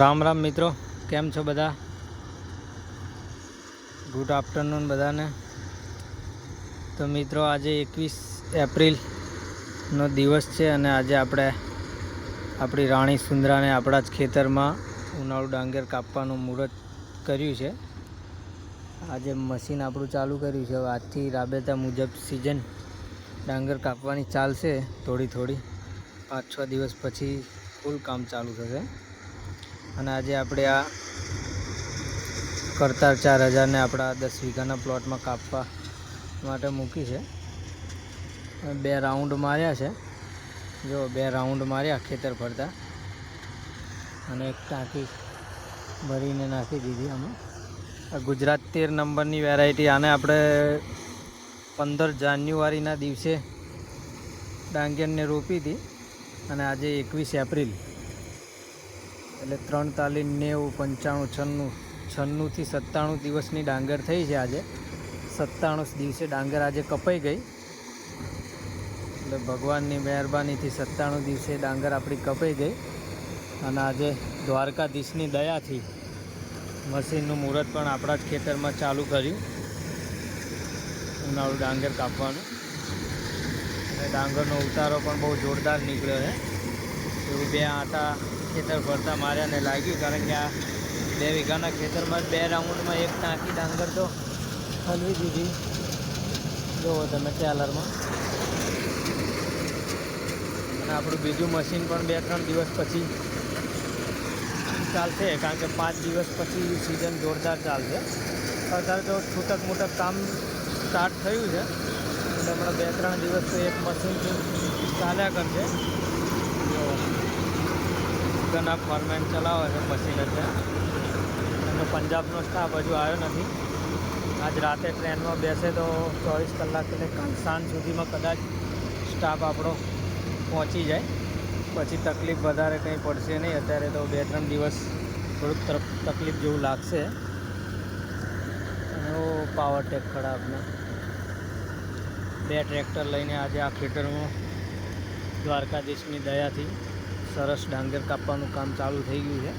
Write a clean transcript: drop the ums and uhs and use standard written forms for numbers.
રામ રામ મિત્રો, કેમ છો બધા? ગુડ આફ્ટરનૂન બધાને. તો મિત્રો, આજે 21 એપ્રિલનો દિવસ છે અને આજે આપણે આપણી રાણી સુંદરાને આપણા જ ખેતરમાં ઉનાળુ ડાંગર કાપવાનું મુહૂર્ત કર્યું છે. આજે મશીન આપણું ચાલુ કર્યું છે. આજથી રાબેતા મુજબ સિઝન ડાંગર કાપવાની ચાલશે. થોડી 5-6 દિવસ પછી ફૂલ કામ ચાલુ થશે. અને આજે આપણે આ કરતાર 4000ને આપણા 10 વીઘાના પ્લોટમાં કાપવા માટે મૂકી છે. 2 રાઉન્ડ માર્યા છે. જો 2 રાઉન્ડ માર્યા ખેતર ફરતા અને એક ટાંકી ભરીને નાખી દીધી. આમાં આ ગુજરાત 13 નંબરની વેરાયટી. આને આપણે 15 જાન્યુઆરીના દિવસે ડાંગરને રોપી હતી અને આજે 21 એપ્રિલ એટલે 3, 4, 90, 95, 96 થી 97 દિવસની ડાંગર થઈ છે. આજે 97 દિવસે ડાંગર આજે કપાઈ ગઈ. એટલે ભગવાનની મહેરબાનીથી 97 દિવસે ડાંગર આપણી કપાઈ ગઈ અને આજે દ્વારકાધીશની દયાથી મશીનનું મુહૂર્ત પણ આપણા જ ખેતરમાં ચાલુ કર્યું ઉનાળુ ડાંગર કાપવાનું. અને ડાંગરનો ઉતારો પણ બહુ જોરદાર નીકળ્યો છે. એવું 2 આંટા ખેતર ફરતા માર્યાને લાગ્યું, કારણ કે આ 2 વીઘાના ખેતરમાં 2 રાઉન્ડમાં એક ટાંકી ડાંગર તો હલવી દીધી. જુઓ તમે ટેલરમાં. અને આપણું બીજું મશીન પણ 2-3 દિવસ પછી ચાલશે, કારણ કે 5 દિવસ પછી સિઝન જોરદાર ચાલશે. અત્યારે તો છૂટક મૂટક કામ સ્ટાર્ટ થયું છે એટલે હમણાં 2-3 દિવસ તો એક મશીનથી ચાલ્યા કરશે. ગના ફોર્મેન્ટ ચલાવે છે મશીન અત્યારે. એનો પંજાબનો સ્ટાફ હજુ આવ્યો નથી. આજ રાતે ટ્રેનમાં બેસે તો 24 કલાક એટલે કાલ સાંજ સુધીમાં કદાચ સ્ટાફ આપણો પહોંચી જાય. પછી તકલીફ વધારે કંઈ પડશે નહીં. અત્યારે તો 2-3 દિવસ થોડુંક તકલીફ જેવું લાગશે. અને પાવર ટેક ખરાબને 2 ટ્રેક્ટર લઈને આજે આ ખેતરમાં દ્વારકાધીશની દયાથી સરસ ડાંગર કાપવાનું કામ ચાલુ થઈ ગયું છે.